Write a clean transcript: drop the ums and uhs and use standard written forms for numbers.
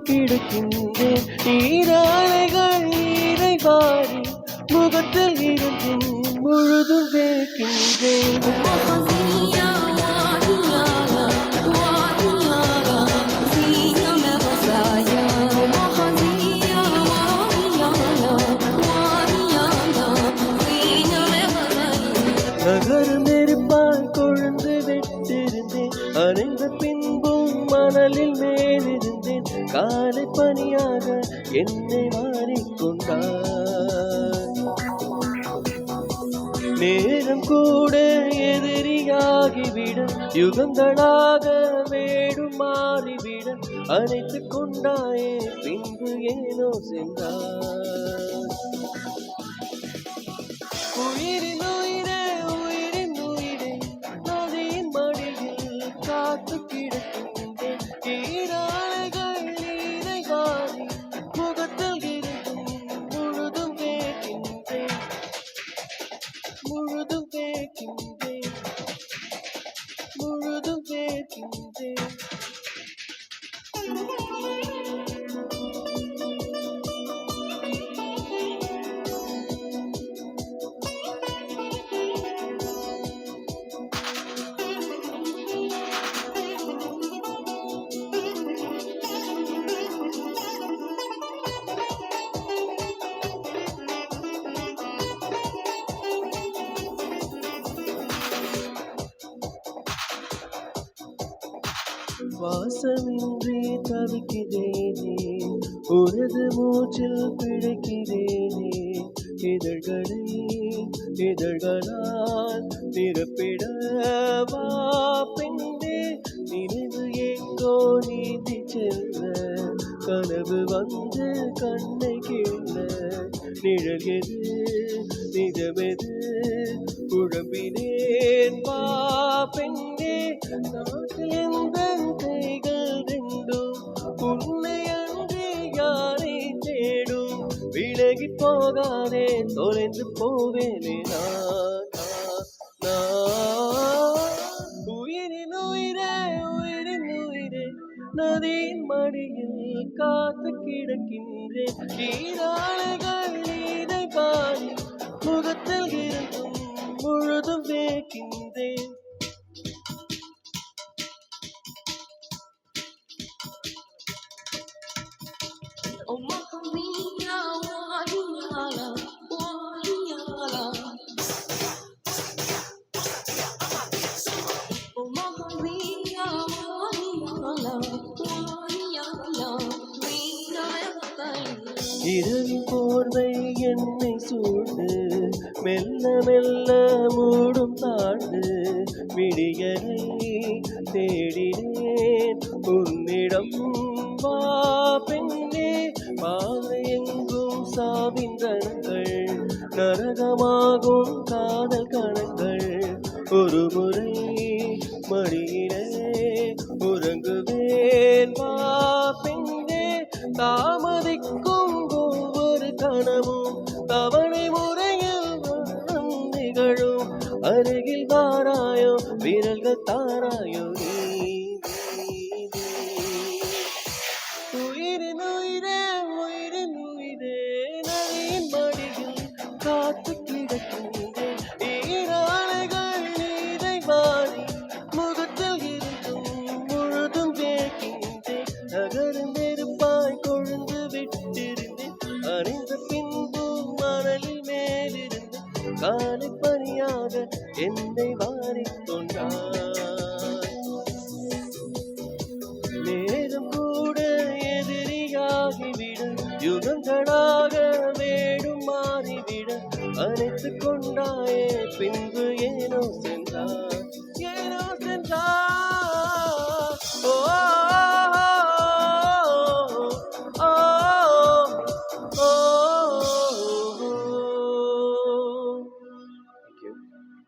கிடக்கின்றேன் நீராலைகள் நீரை வாரி முகத்தில் இருந்தும் முழுதும் வேக்கின்றேன் நகரும் நெருப்பால் கொழுந்து விட்டிருந்தேன் அணைந்த பின்பும் மணலில் மேலிருந்தேன் காலை பணியாக என்னை மாறிக்கொண்டார் நேரம் கூட எதிரியாகிவிட யுகங்களாக வேடும் மாறிவிட அணைத்துக் கொண்டாயே பின்பு ஏனோ சென்றார் உயிரின் உயிரே உயிரின் உயிரே நதியின் மடியில் காத்து கிடக்கின்றேன் ஈராலைகள் நீரை வாரி முகத்தில் இருக்கும் முழுதும் வேக்கின்றேன் முழுதும் வேக்கின்றேன் முழுதும் வேக்கின்றேன் வாசமின்றி தவிக்கிறேனே உனது மூச்சில் பிழைக்கிறேனே இதழ்களால் நிரப்பிடவா பெண்ணே நினைவு எங்கோ நீந்தி செல்ல கனவு வந்து கண்ணை கீழ நிழல் எது நிஜமெது குழம்பினேன் வா பெண்ணே நாட்டில் எந்த கைகள் ரெண்டும் உன்னை அன்றி யாரை தேடும் விலகி போகாதே தொலைந்து போவேனே உயிரின் உயிரே உயிரின் உயிரே நதியின் மடியில் காத்து கிடக்கின்றேன் நீராலைகள் நீரை பாரி முகத்தில் இருக்கும் முழுதும் வேக்கின்றேன் இரவின் போர்வை என்னை சூழ்ந்து மெல்ல மெல்ல மூடும் தாழ்ந்து விடியலை தேடினேன் உன்னிடம் வா பெண்ணே பாவை எங்கும் சாவின் கணங்கள் நரகமாகும் காதல் கணங்கள் ஒரு முறை மடியிலே உறங்குவேன் வா பெண்ணே தாமதிக்கும் ஒவ்வொரு கணமும் தவணை முறையில் நிகழும் அருகில் வாராயோ விரல்கள் தாராயோ உயிரின் உயிரே உயிரின் உயிரே நதியின் மடியில் காத்து கிடக்கின்றேன் ஈராலைகள் நீரை வாரி முகத்தில் இருக்கும் முழுதும் வேக்கின்றேன் நகரும் நெருப்பாய் கொழுந்து விட்டிருந்தேன் அணிந்த பின்பு மணலில் மேலிருந்து காலை பணியாக என்னை வாரிக்கொண்டார் நேரம் கூட எதிரியாகிவிட யுகங்களாக வேடும் மாறிவிட அணைத்துக் கொண்டாயே பின்பு ஏனோ சென்றார்